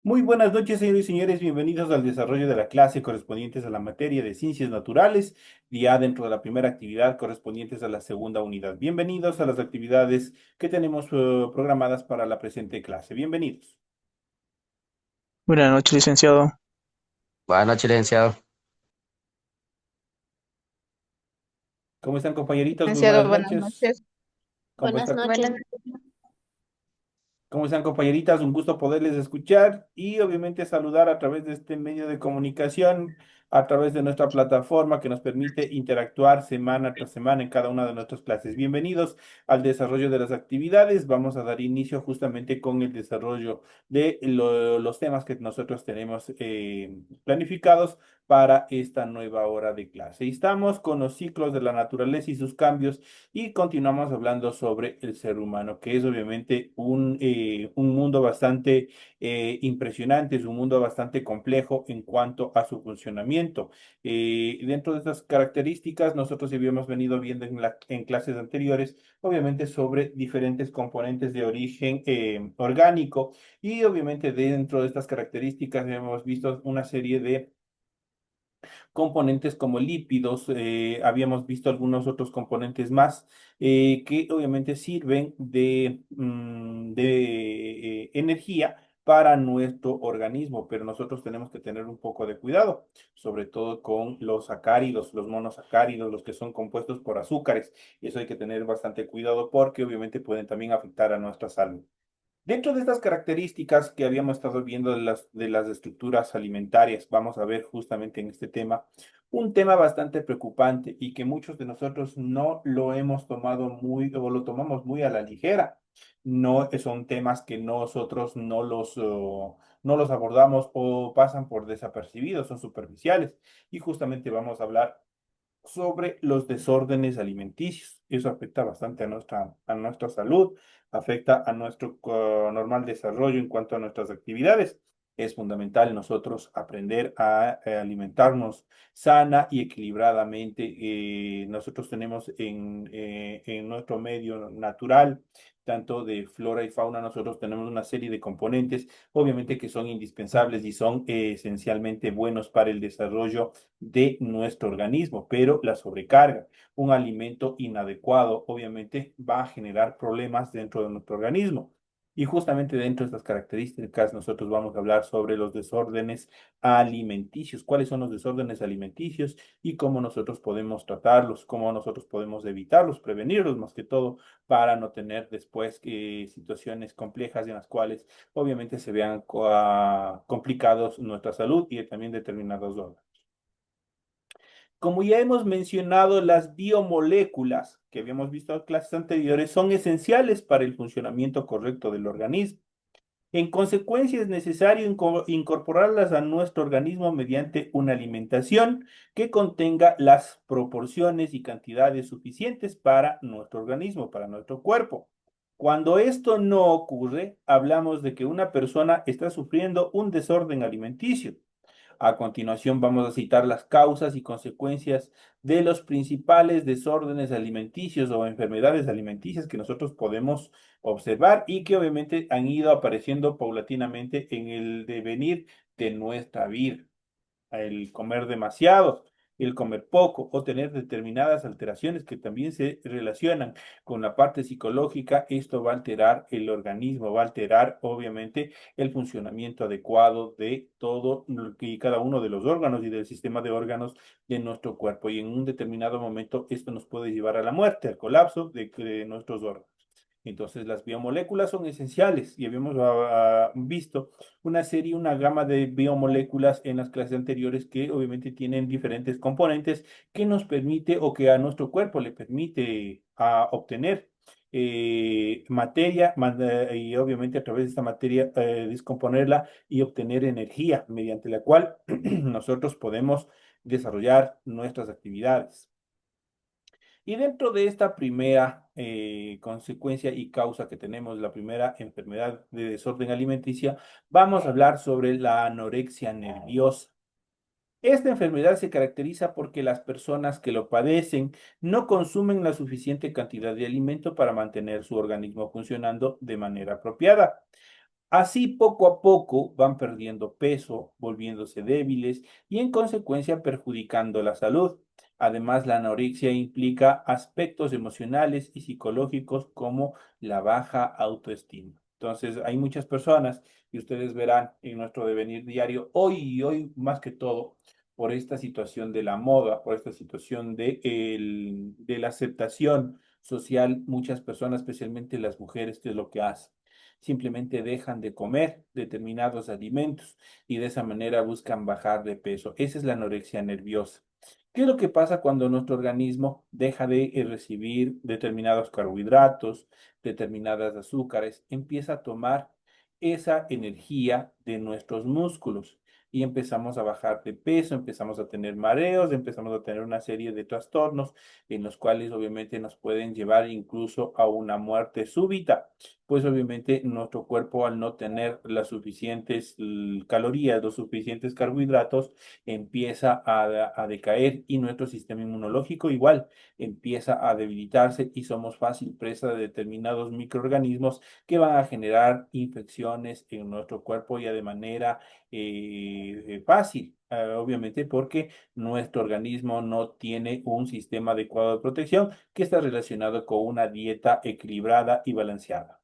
Muy buenas noches, señores y señores. Bienvenidos al desarrollo de la clase correspondientes a la materia de ciencias naturales, ya dentro de la primera actividad correspondientes a la segunda unidad. Bienvenidos a las actividades que tenemos programadas para la presente clase. Bienvenidos. Buenas noches, licenciado. Buenas noches, licenciado. ¿Cómo están, compañeritos? Muy Licenciado, buenas buenas noches. noches. ¿Cómo Buenas está? noches. ¿Cómo están, compañeritas? Un gusto poderles escuchar y obviamente saludar a través de este medio de comunicación, a través de nuestra plataforma que nos permite interactuar semana tras semana en cada una de nuestras clases. Bienvenidos al desarrollo de las actividades. Vamos a dar inicio justamente con el desarrollo de los temas que nosotros tenemos planificados para esta nueva hora de clase. Y estamos con los ciclos de la naturaleza y sus cambios y continuamos hablando sobre el ser humano, que es obviamente un mundo bastante impresionante, es un mundo bastante complejo en cuanto a su funcionamiento. Dentro de estas características, nosotros habíamos venido viendo en clases anteriores, obviamente sobre diferentes componentes de origen orgánico y obviamente dentro de estas características hemos visto una serie de componentes como lípidos, habíamos visto algunos otros componentes más que obviamente sirven de energía para nuestro organismo, pero nosotros tenemos que tener un poco de cuidado, sobre todo con los sacáridos, los monosacáridos, los que son compuestos por azúcares. Y eso hay que tener bastante cuidado porque obviamente pueden también afectar a nuestra salud. Dentro de estas características que habíamos estado viendo de las estructuras alimentarias, vamos a ver justamente en este tema un tema bastante preocupante y que muchos de nosotros no lo hemos tomado muy o lo tomamos muy a la ligera. No son temas que nosotros no los abordamos o pasan por desapercibidos, son superficiales. Y justamente vamos a hablar sobre los desórdenes alimenticios. Eso afecta bastante a nuestra salud, afecta a nuestro normal desarrollo en cuanto a nuestras actividades. Es fundamental nosotros aprender a alimentarnos sana y equilibradamente. Nosotros tenemos en nuestro medio natural, tanto de flora y fauna, nosotros tenemos una serie de componentes, obviamente que son indispensables y son esencialmente buenos para el desarrollo de nuestro organismo, pero la sobrecarga, un alimento inadecuado, obviamente va a generar problemas dentro de nuestro organismo. Y justamente dentro de estas características nosotros vamos a hablar sobre los desórdenes alimenticios, cuáles son los desórdenes alimenticios y cómo nosotros podemos tratarlos, cómo nosotros podemos evitarlos, prevenirlos más que todo para no tener después situaciones complejas en las cuales obviamente se vean complicados nuestra salud y también determinados órganos. Como ya hemos mencionado, las biomoléculas que habíamos visto en clases anteriores son esenciales para el funcionamiento correcto del organismo. En consecuencia, es necesario incorporarlas a nuestro organismo mediante una alimentación que contenga las proporciones y cantidades suficientes para nuestro organismo, para nuestro cuerpo. Cuando esto no ocurre, hablamos de que una persona está sufriendo un desorden alimenticio. A continuación vamos a citar las causas y consecuencias de los principales desórdenes alimenticios o enfermedades alimenticias que nosotros podemos observar y que obviamente han ido apareciendo paulatinamente en el devenir de nuestra vida. El comer demasiado, el comer poco o tener determinadas alteraciones que también se relacionan con la parte psicológica, esto va a alterar el organismo, va a alterar obviamente el funcionamiento adecuado de todo y cada uno de los órganos y del sistema de órganos de nuestro cuerpo. Y en un determinado momento esto nos puede llevar a la muerte, al colapso de nuestros órganos. Entonces, las biomoléculas son esenciales y habíamos visto una gama de biomoléculas en las clases anteriores que obviamente tienen diferentes componentes que nos permite o que a nuestro cuerpo le permite obtener materia y obviamente a través de esta materia descomponerla y obtener energía mediante la cual nosotros podemos desarrollar nuestras actividades. Y dentro de esta primera consecuencia y causa que tenemos, la primera enfermedad de desorden alimenticia, vamos a hablar sobre la anorexia nerviosa. Esta enfermedad se caracteriza porque las personas que lo padecen no consumen la suficiente cantidad de alimento para mantener su organismo funcionando de manera apropiada. Así poco a poco van perdiendo peso, volviéndose débiles y en consecuencia perjudicando la salud. Además, la anorexia implica aspectos emocionales y psicológicos como la baja autoestima. Entonces, hay muchas personas y ustedes verán en nuestro devenir diario, hoy y hoy más que todo, por esta situación de la moda, por esta situación de la aceptación social, muchas personas, especialmente las mujeres, ¿qué es lo que hacen? Simplemente dejan de comer determinados alimentos y de esa manera buscan bajar de peso. Esa es la anorexia nerviosa. ¿Qué es lo que pasa cuando nuestro organismo deja de recibir determinados carbohidratos, determinadas azúcares? Empieza a tomar esa energía de nuestros músculos y empezamos a bajar de peso, empezamos a tener mareos, empezamos a tener una serie de trastornos en los cuales obviamente nos pueden llevar incluso a una muerte súbita, pues obviamente nuestro cuerpo al no tener las suficientes calorías, los suficientes carbohidratos, empieza a decaer y nuestro sistema inmunológico igual empieza a debilitarse y somos fácil presa de determinados microorganismos que van a generar infecciones en nuestro cuerpo ya de manera fácil. Obviamente porque nuestro organismo no tiene un sistema adecuado de protección que está relacionado con una dieta equilibrada y balanceada.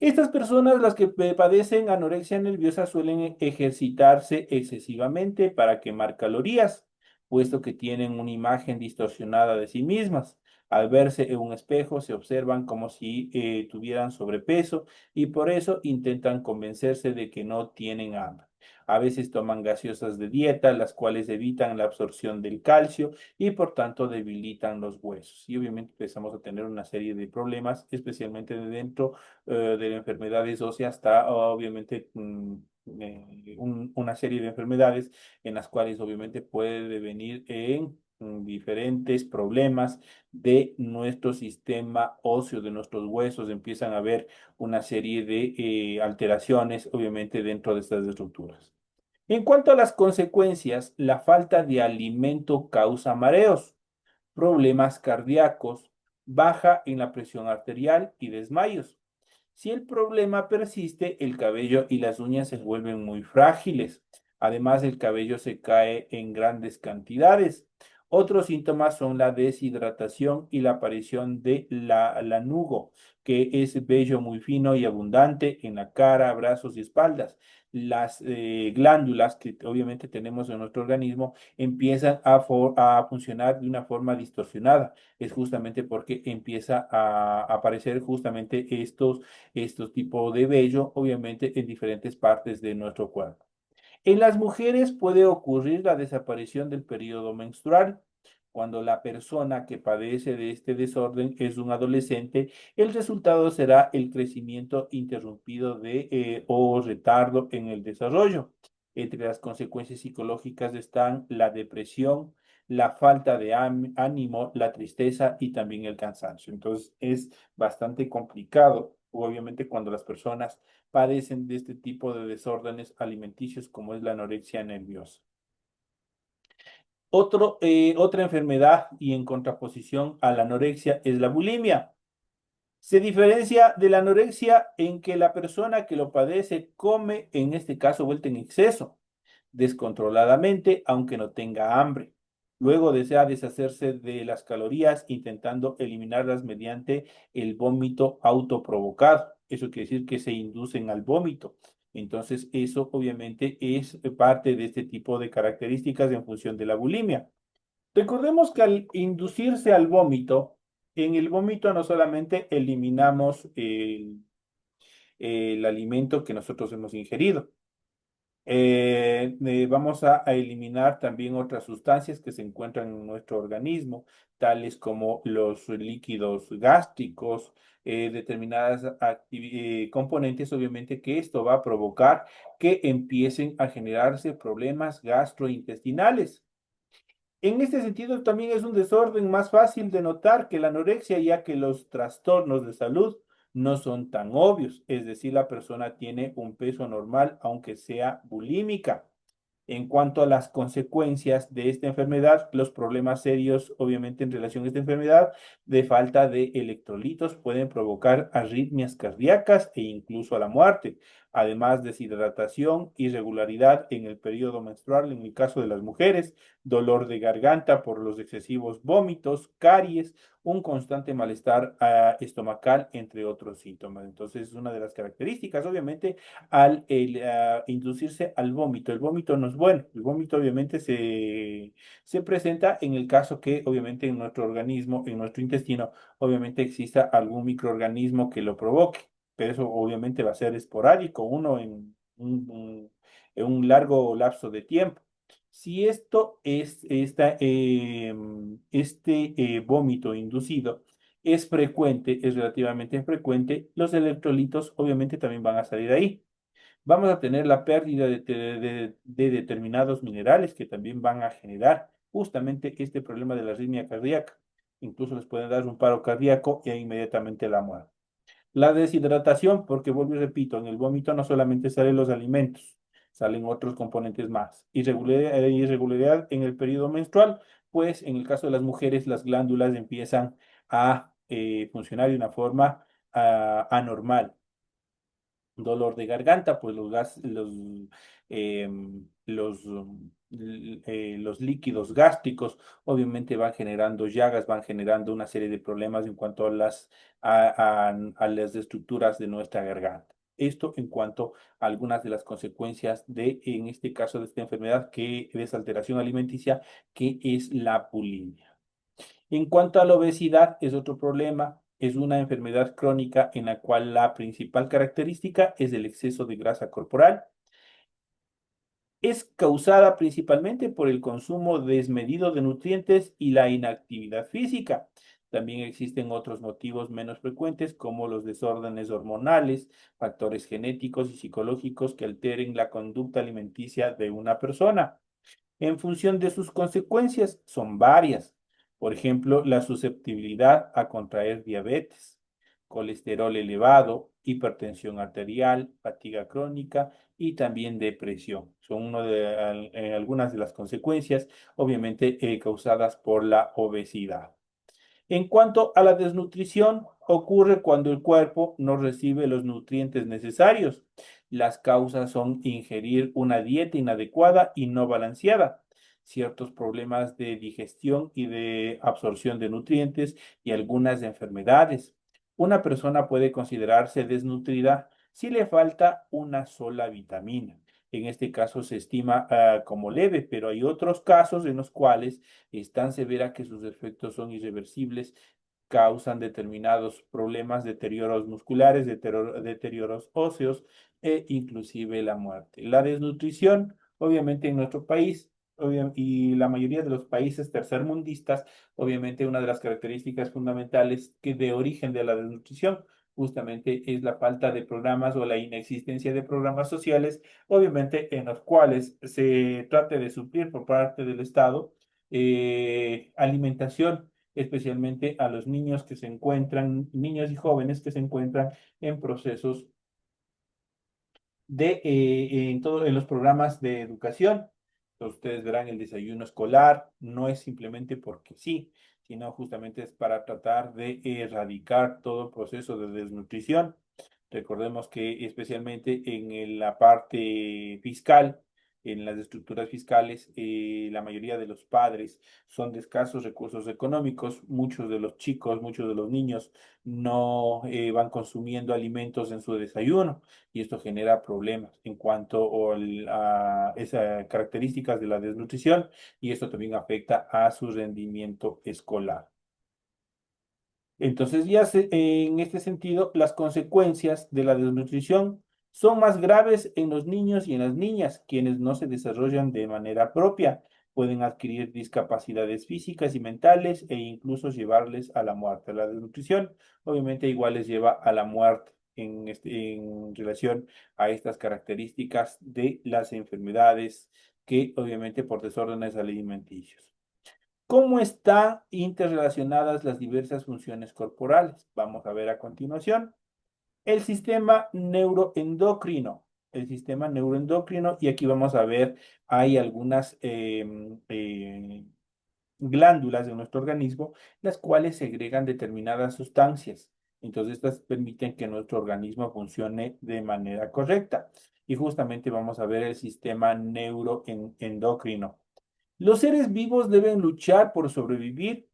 Estas personas, las que padecen anorexia nerviosa, suelen ejercitarse excesivamente para quemar calorías, puesto que tienen una imagen distorsionada de sí mismas. Al verse en un espejo, se observan como si tuvieran sobrepeso y por eso intentan convencerse de que no tienen hambre. A veces toman gaseosas de dieta, las cuales evitan la absorción del calcio y por tanto debilitan los huesos. Y obviamente empezamos a tener una serie de problemas, especialmente de dentro de enfermedades óseas hasta obviamente una serie de enfermedades en las cuales obviamente puede devenir en diferentes problemas de nuestro sistema óseo, de nuestros huesos, empiezan a haber una serie de alteraciones obviamente dentro de estas estructuras. En cuanto a las consecuencias, la falta de alimento causa mareos, problemas cardíacos, baja en la presión arterial y desmayos. Si el problema persiste, el cabello y las uñas se vuelven muy frágiles. Además, el cabello se cae en grandes cantidades. Otros síntomas son la deshidratación y la aparición de lanugo, que es vello muy fino y abundante en la cara, brazos y espaldas. Las glándulas que obviamente tenemos en nuestro organismo empiezan a funcionar de una forma distorsionada. Es justamente porque empieza a aparecer justamente estos tipos de vello, obviamente en diferentes partes de nuestro cuerpo. En las mujeres puede ocurrir la desaparición del periodo menstrual. Cuando la persona que padece de este desorden es un adolescente, el resultado será el crecimiento interrumpido o retardo en el desarrollo. Entre las consecuencias psicológicas están la depresión, la falta de ánimo, la tristeza y también el cansancio. Entonces es bastante complicado, obviamente, cuando las personas padecen de este tipo de desórdenes alimenticios como es la anorexia nerviosa. Otra enfermedad y en contraposición a la anorexia es la bulimia. Se diferencia de la anorexia en que la persona que lo padece come, en este caso, vuelta en exceso, descontroladamente, aunque no tenga hambre. Luego desea deshacerse de las calorías, intentando eliminarlas mediante el vómito autoprovocado. Eso quiere decir que se inducen al vómito. Entonces, eso obviamente es parte de este tipo de características en función de la bulimia. Recordemos que al inducirse al vómito, en el vómito no solamente eliminamos el alimento que nosotros hemos ingerido, vamos a eliminar también otras sustancias que se encuentran en nuestro organismo, tales como los líquidos gástricos, determinadas componentes, obviamente que esto va a provocar que empiecen a generarse problemas gastrointestinales. En este sentido, también es un desorden más fácil de notar que la anorexia, ya que los trastornos de salud no son tan obvios, es decir, la persona tiene un peso normal, aunque sea bulímica. En cuanto a las consecuencias de esta enfermedad, los problemas serios, obviamente, en relación a esta enfermedad, de falta de electrolitos, pueden provocar arritmias cardíacas e incluso a la muerte. Además, deshidratación, irregularidad en el periodo menstrual, en el caso de las mujeres, dolor de garganta por los excesivos vómitos, caries, un constante malestar estomacal, entre otros síntomas. Entonces, es una de las características, obviamente, al inducirse al vómito. El vómito no es bueno. El vómito obviamente se presenta en el caso que obviamente en nuestro organismo, en nuestro intestino, obviamente exista algún microorganismo que lo provoque. Pero eso obviamente va a ser esporádico, uno en un largo lapso de tiempo. Si esto es este vómito inducido es frecuente, es relativamente frecuente, los electrolitos obviamente también van a salir ahí. Vamos a tener la pérdida de determinados minerales que también van a generar justamente este problema de la arritmia cardíaca. Incluso les pueden dar un paro cardíaco e inmediatamente la muerte. La deshidratación, porque vuelvo y repito, en el vómito no solamente salen los alimentos, salen otros componentes más. Irregularidad en el periodo menstrual, pues en el caso de las mujeres las glándulas empiezan a funcionar de una forma anormal. Dolor de garganta, pues los líquidos gástricos obviamente van generando llagas, van generando una serie de problemas en cuanto a a las estructuras de nuestra garganta. Esto en cuanto a algunas de las consecuencias en este caso, de esta enfermedad que es alteración alimenticia, que es la bulimia. En cuanto a la obesidad, es otro problema. Es una enfermedad crónica en la cual la principal característica es el exceso de grasa corporal. Es causada principalmente por el consumo desmedido de nutrientes y la inactividad física. También existen otros motivos menos frecuentes como los desórdenes hormonales, factores genéticos y psicológicos que alteren la conducta alimenticia de una persona. En función de sus consecuencias, son varias. Por ejemplo, la susceptibilidad a contraer diabetes, colesterol elevado, hipertensión arterial, fatiga crónica y también depresión. Son algunas de las consecuencias, obviamente, causadas por la obesidad. En cuanto a la desnutrición, ocurre cuando el cuerpo no recibe los nutrientes necesarios. Las causas son ingerir una dieta inadecuada y no balanceada, ciertos problemas de digestión y de absorción de nutrientes y algunas enfermedades. Una persona puede considerarse desnutrida si le falta una sola vitamina. En este caso se estima como leve, pero hay otros casos en los cuales es tan severa que sus efectos son irreversibles, causan determinados problemas, deterioros musculares, deterioros óseos e inclusive la muerte. La desnutrición, obviamente en nuestro país y la mayoría de los países tercermundistas, obviamente una de las características fundamentales que de origen de la desnutrición justamente es la falta de programas o la inexistencia de programas sociales, obviamente en los cuales se trate de suplir por parte del Estado alimentación, especialmente a los niños que se encuentran, niños y jóvenes que se encuentran en procesos en los programas de educación. Entonces, ustedes verán el desayuno escolar, no es simplemente porque sí, sino justamente es para tratar de erradicar todo proceso de desnutrición. Recordemos que especialmente la parte fiscal, en las estructuras fiscales, la mayoría de los padres son de escasos recursos económicos. Muchos de los chicos, muchos de los niños no van consumiendo alimentos en su desayuno y esto genera problemas en cuanto a esas características de la desnutrición y esto también afecta a su rendimiento escolar. Entonces, en este sentido, las consecuencias de la desnutrición son más graves en los niños y en las niñas, quienes no se desarrollan de manera propia. Pueden adquirir discapacidades físicas y mentales e incluso llevarles a la muerte. La desnutrición, obviamente, igual les lleva a la muerte en relación a estas características de las enfermedades que, obviamente, por desórdenes alimenticios. ¿Cómo están interrelacionadas las diversas funciones corporales? Vamos a ver a continuación. El sistema neuroendocrino. el sistema neuroendocrino, y aquí vamos a ver, hay algunas glándulas de nuestro organismo, las cuales segregan determinadas sustancias. Entonces, estas permiten que nuestro organismo funcione de manera correcta. Y justamente vamos a ver el sistema neuroendocrino. Los seres vivos deben luchar por sobrevivir.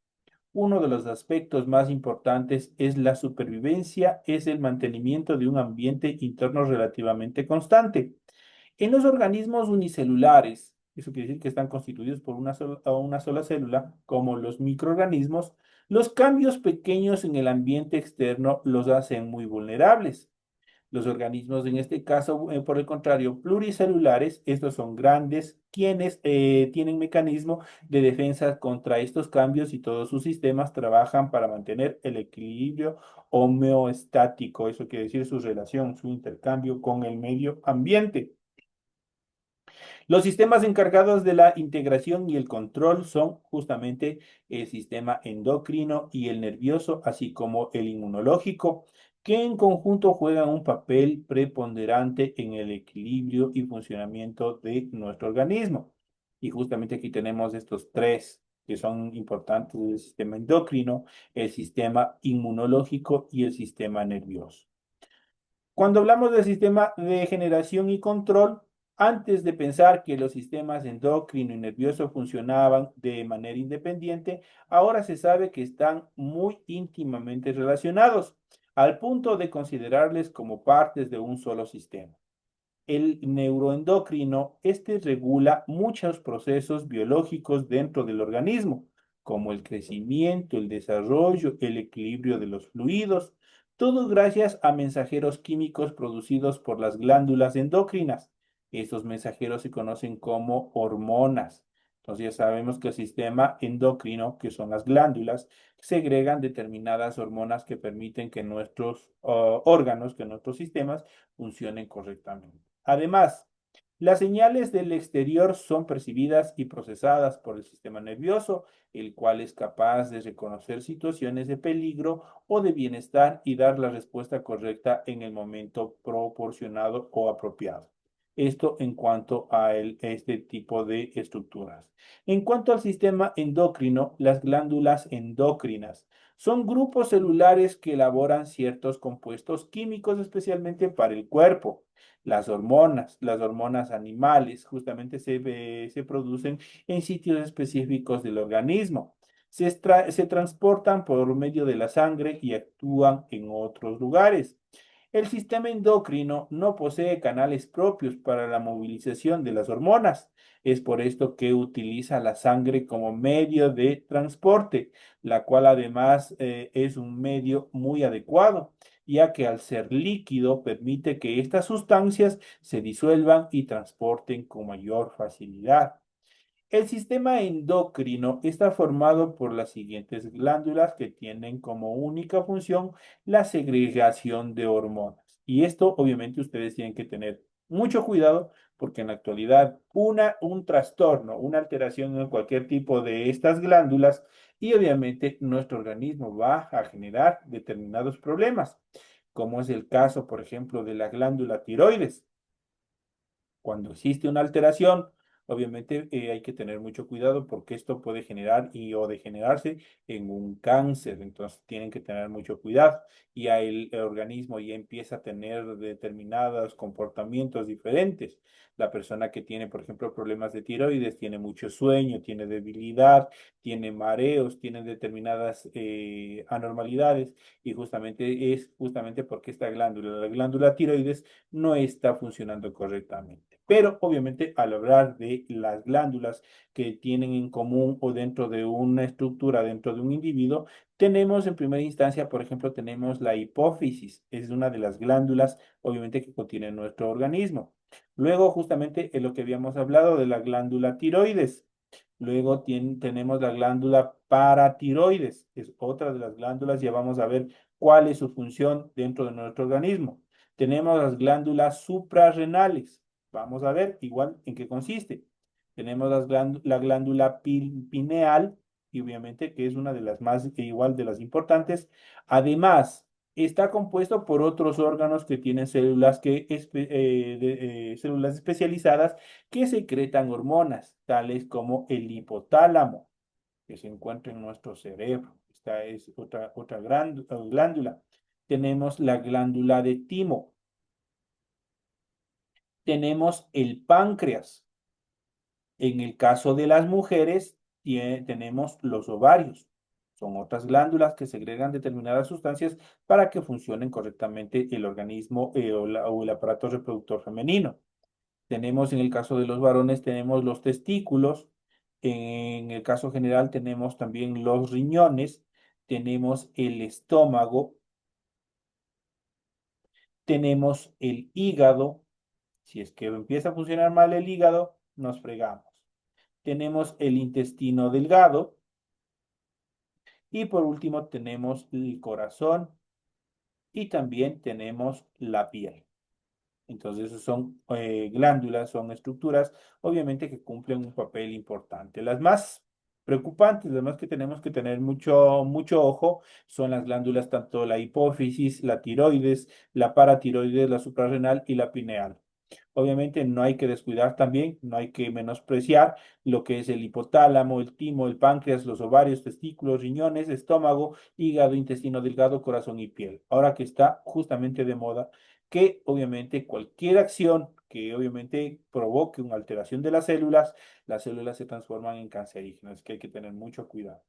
Uno de los aspectos más importantes es la supervivencia, es el mantenimiento de un ambiente interno relativamente constante. En los organismos unicelulares, eso quiere decir que están constituidos por una sola célula, como los microorganismos, los cambios pequeños en el ambiente externo los hacen muy vulnerables. Los organismos, en este caso, por el contrario, pluricelulares, estos son grandes, quienes tienen mecanismo de defensa contra estos cambios y todos sus sistemas trabajan para mantener el equilibrio homeostático, eso quiere decir su relación, su intercambio con el medio ambiente. Los sistemas encargados de la integración y el control son justamente el sistema endocrino y el nervioso, así como el inmunológico, que en conjunto juegan un papel preponderante en el equilibrio y funcionamiento de nuestro organismo. Y justamente aquí tenemos estos tres que son importantes: el sistema endocrino, el sistema inmunológico y el sistema nervioso. Cuando hablamos del sistema de generación y control, antes de pensar que los sistemas endocrino y nervioso funcionaban de manera independiente, ahora se sabe que están muy íntimamente relacionados, al punto de considerarles como partes de un solo sistema. El neuroendocrino, este regula muchos procesos biológicos dentro del organismo, como el crecimiento, el desarrollo, el equilibrio de los fluidos, todo gracias a mensajeros químicos producidos por las glándulas endocrinas. Estos mensajeros se conocen como hormonas. Entonces ya sabemos que el sistema endocrino, que son las glándulas, segregan determinadas hormonas que permiten que nuestros órganos, que nuestros sistemas funcionen correctamente. Además, las señales del exterior son percibidas y procesadas por el sistema nervioso, el cual es capaz de reconocer situaciones de peligro o de bienestar y dar la respuesta correcta en el momento proporcionado o apropiado. Esto en cuanto a este tipo de estructuras. En cuanto al sistema endocrino, las glándulas endocrinas son grupos celulares que elaboran ciertos compuestos químicos especialmente para el cuerpo. Las hormonas animales, justamente se producen en sitios específicos del organismo. Se transportan por medio de la sangre y actúan en otros lugares. El sistema endocrino no posee canales propios para la movilización de las hormonas. Es por esto que utiliza la sangre como medio de transporte, la cual además es un medio muy adecuado, ya que al ser líquido permite que estas sustancias se disuelvan y transporten con mayor facilidad. El sistema endocrino está formado por las siguientes glándulas que tienen como única función la segregación de hormonas. Y esto obviamente ustedes tienen que tener mucho cuidado porque en la actualidad un trastorno, una alteración en cualquier tipo de estas glándulas y obviamente nuestro organismo va a generar determinados problemas, como es el caso, por ejemplo, de la glándula tiroides. Cuando existe una alteración, obviamente hay que tener mucho cuidado porque esto puede generar y o degenerarse en un cáncer. Entonces tienen que tener mucho cuidado y ahí el organismo ya empieza a tener determinados comportamientos diferentes. La persona que tiene, por ejemplo, problemas de tiroides tiene mucho sueño, tiene debilidad, tiene mareos, tiene determinadas anormalidades y justamente es justamente porque esta glándula, la glándula tiroides, no está funcionando correctamente. Pero obviamente al hablar de las glándulas que tienen en común o dentro de una estructura, dentro de un individuo, tenemos en primera instancia, por ejemplo, tenemos la hipófisis, es una de las glándulas obviamente que contiene nuestro organismo. Luego justamente es lo que habíamos hablado de la glándula tiroides. Luego tenemos la glándula paratiroides, es otra de las glándulas, ya vamos a ver cuál es su función dentro de nuestro organismo. Tenemos las glándulas suprarrenales. Vamos a ver igual en qué consiste. Tenemos la glándula pineal, y obviamente que es una de las más, igual de las importantes. Además, Está compuesto por otros órganos que tienen células especializadas que secretan hormonas, tales como el hipotálamo, que se encuentra en nuestro cerebro. Esta es otra glándula. Tenemos la glándula de timo. Tenemos el páncreas. En el caso de las mujeres, tenemos los ovarios. Son otras glándulas que segregan determinadas sustancias para que funcionen correctamente el organismo o el aparato reproductor femenino. Tenemos en el caso de los varones, tenemos los testículos. En el caso general tenemos también los riñones, tenemos el estómago, tenemos el hígado. Si es que empieza a funcionar mal el hígado, nos fregamos. Tenemos el intestino delgado y por último tenemos el corazón y también tenemos la piel. Entonces, esos son glándulas, son estructuras, obviamente que cumplen un papel importante. Las más preocupantes, las más que tenemos que tener mucho ojo, son las glándulas, tanto la hipófisis, la tiroides, la paratiroides, la suprarrenal y la pineal. Obviamente no hay que descuidar también, no hay que menospreciar lo que es el hipotálamo, el timo, el páncreas, los ovarios, testículos, riñones, estómago, hígado, intestino delgado, corazón y piel. Ahora que está justamente de moda, que obviamente cualquier acción que obviamente provoque una alteración de las células se transforman en cancerígenas, que hay que tener mucho cuidado.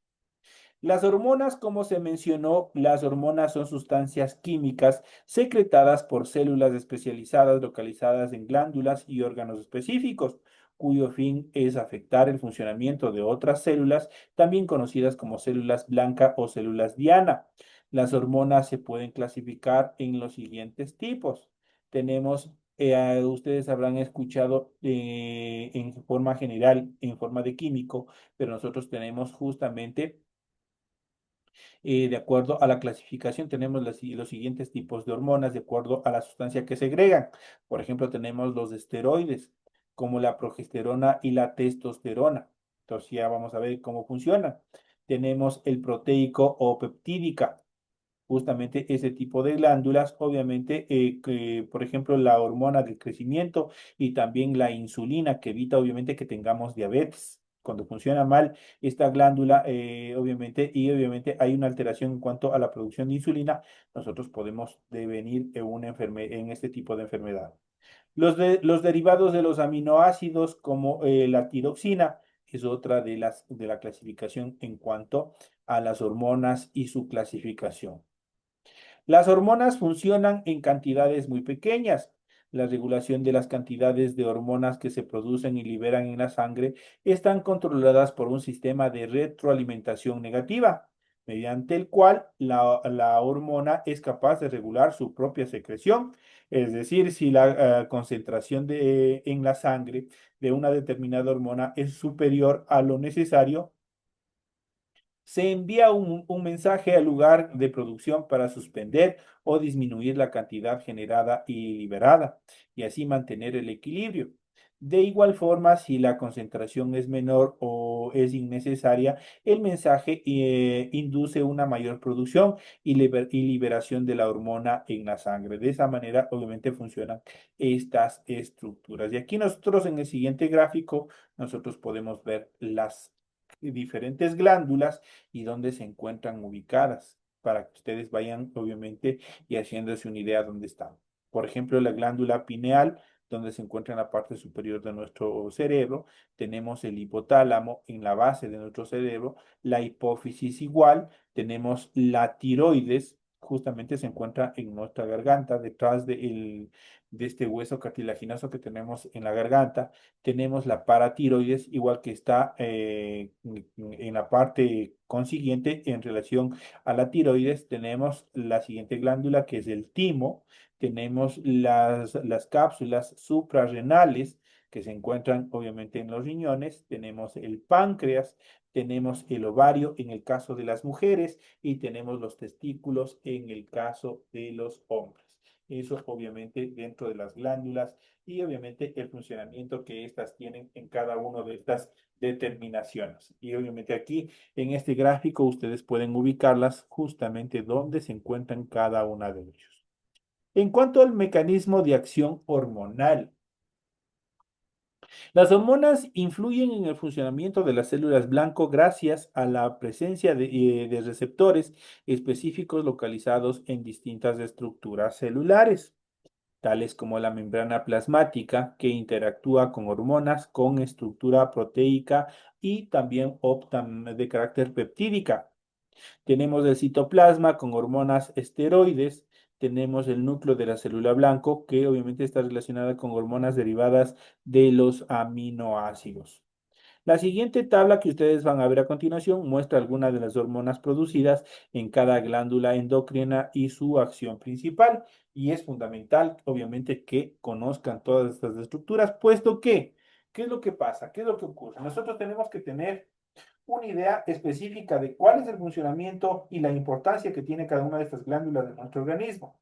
Las hormonas, como se mencionó, las hormonas son sustancias químicas secretadas por células especializadas localizadas en glándulas y órganos específicos, cuyo fin es afectar el funcionamiento de otras células, también conocidas como células blanca o células diana. Las hormonas se pueden clasificar en los siguientes tipos. Tenemos, ustedes habrán escuchado en forma general, en forma de químico, pero nosotros tenemos justamente de acuerdo a la clasificación, tenemos los siguientes tipos de hormonas de acuerdo a la sustancia que segregan. Por ejemplo, tenemos los esteroides, como la progesterona y la testosterona. Entonces ya vamos a ver cómo funcionan. Tenemos el proteico o peptídica, justamente ese tipo de glándulas, obviamente, por ejemplo, la hormona del crecimiento y también la insulina, que evita obviamente que tengamos diabetes. Cuando funciona mal esta glándula, obviamente hay una alteración en cuanto a la producción de insulina, nosotros podemos devenir en este tipo de enfermedad. Los derivados de los aminoácidos, como la tiroxina, es otra de la clasificación en cuanto a las hormonas y su clasificación. Las hormonas funcionan en cantidades muy pequeñas. La regulación de las cantidades de hormonas que se producen y liberan en la sangre están controladas por un sistema de retroalimentación negativa, mediante el cual la hormona es capaz de regular su propia secreción. Es decir, si la concentración en la sangre de una determinada hormona es superior a lo necesario, se envía un mensaje al lugar de producción para suspender o disminuir la cantidad generada y liberada, y así mantener el equilibrio. De igual forma, si la concentración es menor o es innecesaria, el mensaje induce una mayor producción y liberación de la hormona en la sangre. De esa manera, obviamente, funcionan estas estructuras. Y aquí nosotros en el siguiente gráfico, nosotros podemos ver las diferentes glándulas y dónde se encuentran ubicadas, para que ustedes vayan, obviamente, y haciéndose una idea dónde están. Por ejemplo, la glándula pineal, donde se encuentra en la parte superior de nuestro cerebro, tenemos el hipotálamo en la base de nuestro cerebro, la hipófisis igual, tenemos la tiroides, justamente se encuentra en nuestra garganta, detrás de este hueso cartilaginoso que tenemos en la garganta. Tenemos la paratiroides, igual que está en la parte consiguiente en relación a la tiroides. Tenemos la siguiente glándula que es el timo. Tenemos las cápsulas suprarrenales que se encuentran obviamente en los riñones. Tenemos el páncreas. Tenemos el ovario en el caso de las mujeres y tenemos los testículos en el caso de los hombres. Eso obviamente dentro de las glándulas y obviamente el funcionamiento que éstas tienen en cada una de estas determinaciones. Y obviamente aquí en este gráfico ustedes pueden ubicarlas justamente donde se encuentran cada una de ellos. En cuanto al mecanismo de acción hormonal, las hormonas influyen en el funcionamiento de las células blanco gracias a la presencia de receptores específicos localizados en distintas estructuras celulares, tales como la membrana plasmática, que interactúa con hormonas con estructura proteica y también optan de carácter peptídica. Tenemos el citoplasma con hormonas esteroides. Tenemos el núcleo de la célula blanco, que obviamente está relacionada con hormonas derivadas de los aminoácidos. La siguiente tabla que ustedes van a ver a continuación muestra algunas de las hormonas producidas en cada glándula endocrina y su acción principal. Y es fundamental, obviamente, que conozcan todas estas estructuras, puesto que, ¿qué es lo que pasa? ¿Qué es lo que ocurre? Nosotros tenemos que tener una idea específica de cuál es el funcionamiento y la importancia que tiene cada una de estas glándulas de nuestro organismo.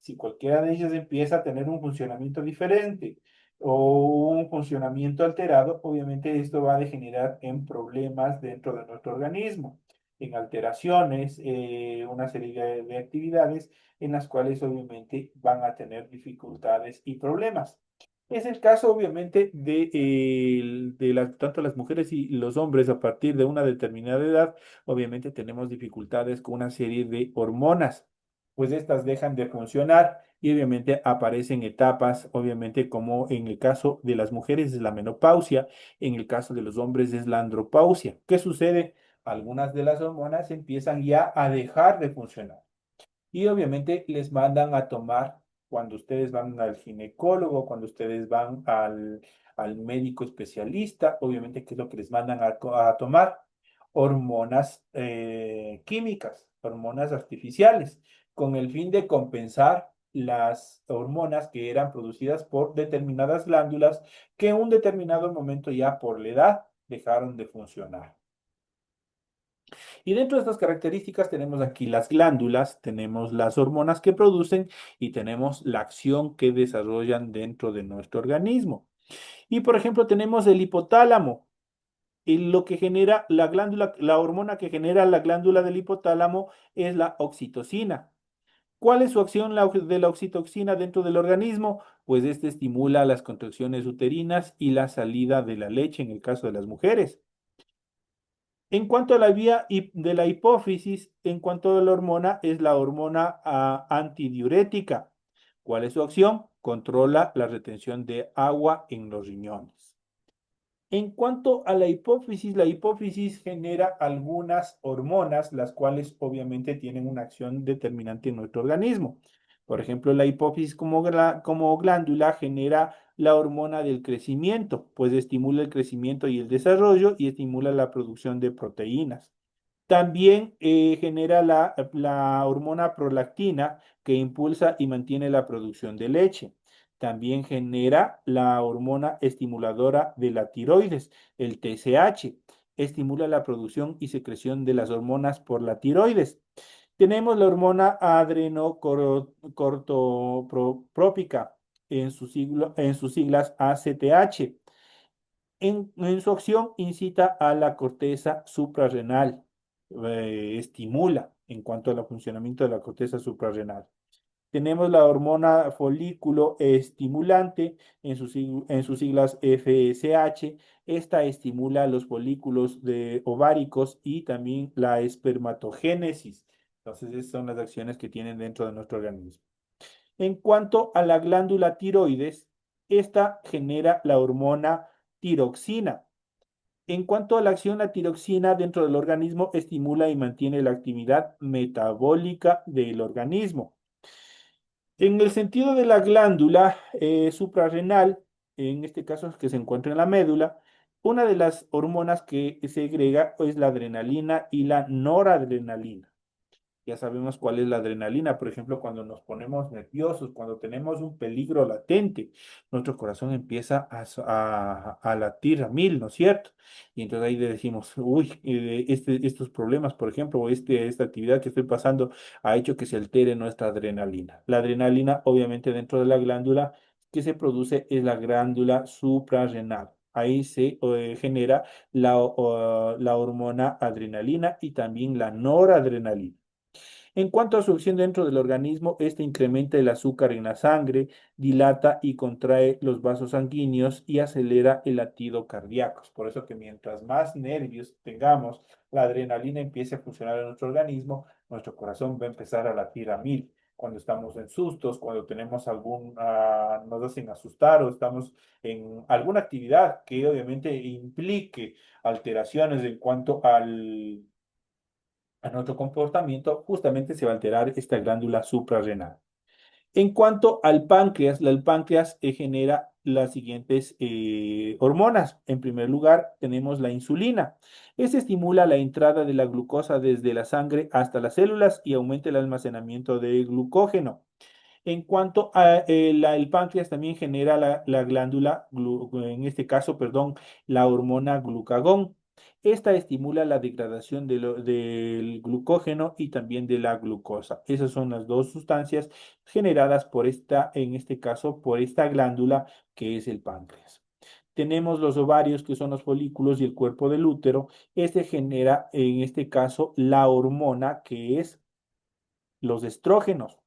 Si cualquiera de ellas empieza a tener un funcionamiento diferente o un funcionamiento alterado, obviamente esto va a degenerar en problemas dentro de nuestro organismo, en alteraciones, una serie de actividades en las cuales obviamente van a tener dificultades y problemas. Es el caso, obviamente, tanto las mujeres y los hombres a partir de una determinada edad. Obviamente tenemos dificultades con una serie de hormonas, pues estas dejan de funcionar y obviamente aparecen etapas, obviamente como en el caso de las mujeres es la menopausia, en el caso de los hombres es la andropausia. ¿Qué sucede? Algunas de las hormonas empiezan ya a dejar de funcionar y obviamente les mandan a tomar cuando ustedes van al ginecólogo, cuando ustedes van al médico especialista, obviamente, ¿qué es lo que les mandan a tomar? Hormonas químicas, hormonas artificiales, con el fin de compensar las hormonas que eran producidas por determinadas glándulas que en un determinado momento ya por la edad dejaron de funcionar. Y dentro de estas características tenemos aquí las glándulas, tenemos las hormonas que producen y tenemos la acción que desarrollan dentro de nuestro organismo. Y por ejemplo, tenemos el hipotálamo. Y lo que genera la glándula, la hormona que genera la glándula del hipotálamo es la oxitocina. ¿Cuál es su acción de la oxitocina dentro del organismo? Pues este estimula las contracciones uterinas y la salida de la leche en el caso de las mujeres. En cuanto a la vía de la hipófisis, en cuanto a la hormona, es la hormona antidiurética. ¿Cuál es su acción? Controla la retención de agua en los riñones. En cuanto a la hipófisis genera algunas hormonas, las cuales obviamente tienen una acción determinante en nuestro organismo. Por ejemplo, la hipófisis como glándula genera la hormona del crecimiento, pues estimula el crecimiento y el desarrollo y estimula la producción de proteínas. También genera la hormona prolactina que impulsa y mantiene la producción de leche. También genera la hormona estimuladora de la tiroides, el TSH. Estimula la producción y secreción de las hormonas por la tiroides. Tenemos la hormona adrenocortoprópica, en sus siglas ACTH. En su acción incita a la corteza suprarrenal, estimula en cuanto al funcionamiento de la corteza suprarrenal. Tenemos la hormona folículo estimulante, en sus siglas FSH. Esta estimula los folículos ováricos y también la espermatogénesis. Entonces, esas son las acciones que tienen dentro de nuestro organismo. En cuanto a la glándula tiroides, esta genera la hormona tiroxina. En cuanto a la acción, la tiroxina dentro del organismo estimula y mantiene la actividad metabólica del organismo. En el sentido de la glándula suprarrenal, en este caso que se encuentra en la médula, una de las hormonas que segrega es la adrenalina y la noradrenalina. Ya sabemos cuál es la adrenalina, por ejemplo, cuando nos ponemos nerviosos, cuando tenemos un peligro latente, nuestro corazón empieza a latir a mil, ¿no es cierto? Y entonces ahí le decimos, uy, estos problemas, por ejemplo, o esta actividad que estoy pasando ha hecho que se altere nuestra adrenalina. La adrenalina, obviamente, dentro de la glándula que se produce es la glándula suprarrenal. Ahí se genera la hormona adrenalina y también la noradrenalina. En cuanto a su acción dentro del organismo, este incrementa el azúcar en la sangre, dilata y contrae los vasos sanguíneos y acelera el latido cardíaco. Por eso que mientras más nervios tengamos, la adrenalina empiece a funcionar en nuestro organismo, nuestro corazón va a empezar a latir a mil. Cuando estamos en sustos, cuando tenemos nos hacen asustar o estamos en alguna actividad que obviamente implique alteraciones en cuanto a nuestro comportamiento, justamente se va a alterar esta glándula suprarrenal. En cuanto al páncreas, el páncreas genera las siguientes hormonas. En primer lugar, tenemos la insulina. Esta estimula la entrada de la glucosa desde la sangre hasta las células y aumenta el almacenamiento de glucógeno. En cuanto a el páncreas, también genera la glándula, en este caso, perdón, la hormona glucagón. Esta estimula la degradación del glucógeno y también de la glucosa. Esas son las dos sustancias generadas por en este caso, por esta glándula que es el páncreas. Tenemos los ovarios, que son los folículos, y el cuerpo del útero. Este genera, en este caso, la hormona que es los estrógenos.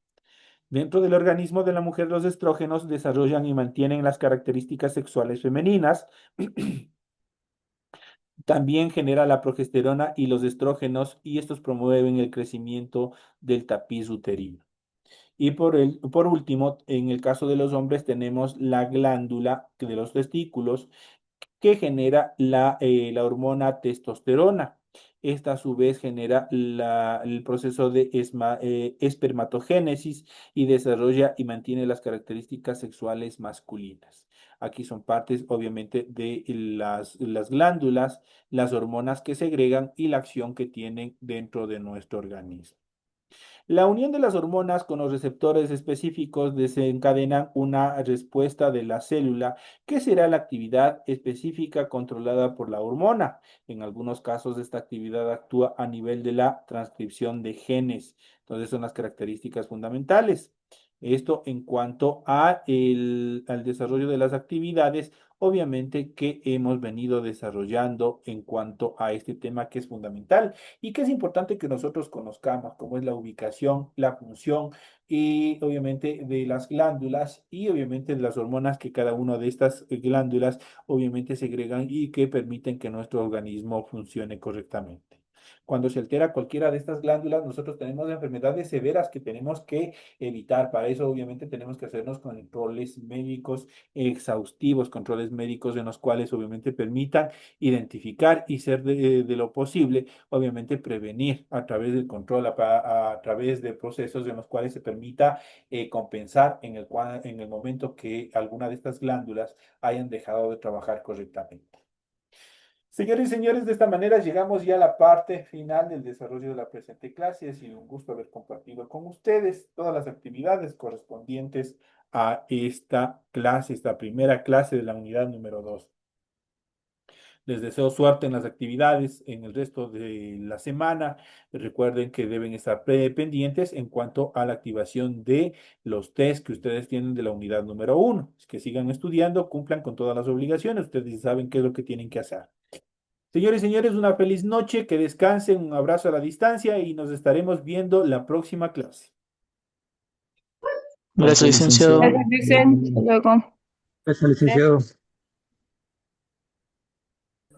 Dentro del organismo de la mujer, los estrógenos desarrollan y mantienen las características sexuales femeninas. También genera la progesterona y los estrógenos y estos promueven el crecimiento del tapiz uterino. Y por último, en el caso de los hombres tenemos la glándula de los testículos que genera la hormona testosterona. Esta a su vez genera el proceso de espermatogénesis y desarrolla y mantiene las características sexuales masculinas. Aquí son partes, obviamente, de las glándulas, las hormonas que segregan y la acción que tienen dentro de nuestro organismo. La unión de las hormonas con los receptores específicos desencadenan una respuesta de la célula que será la actividad específica controlada por la hormona. En algunos casos esta actividad actúa a nivel de la transcripción de genes. Entonces son las características fundamentales. Esto en cuanto al desarrollo de las actividades, obviamente que hemos venido desarrollando en cuanto a este tema que es fundamental y que es importante que nosotros conozcamos, como es la ubicación, la función y obviamente de las glándulas y obviamente de las hormonas que cada una de estas glándulas obviamente segregan y que permiten que nuestro organismo funcione correctamente. Cuando se altera cualquiera de estas glándulas, nosotros tenemos enfermedades severas que tenemos que evitar. Para eso, obviamente, tenemos que hacernos controles médicos exhaustivos, controles médicos en los cuales, obviamente, permitan identificar y ser de lo posible, obviamente, prevenir a través del control, a través de procesos en los cuales se permita compensar en el momento que alguna de estas glándulas hayan dejado de trabajar correctamente. Señores y señores, de esta manera llegamos ya a la parte final del desarrollo de la presente clase. Ha sido un gusto haber compartido con ustedes todas las actividades correspondientes a esta clase, esta primera clase de la unidad número 2. Les deseo suerte en las actividades en el resto de la semana. Recuerden que deben estar pendientes en cuanto a la activación de los test que ustedes tienen de la unidad número 1. Que sigan estudiando, cumplan con todas las obligaciones. Ustedes saben qué es lo que tienen que hacer. Señores y señores, una feliz noche, que descansen, un abrazo a la distancia y nos estaremos viendo la próxima clase. Gracias, licenciado. Gracias, Vicente. Hasta luego. Gracias, licenciado.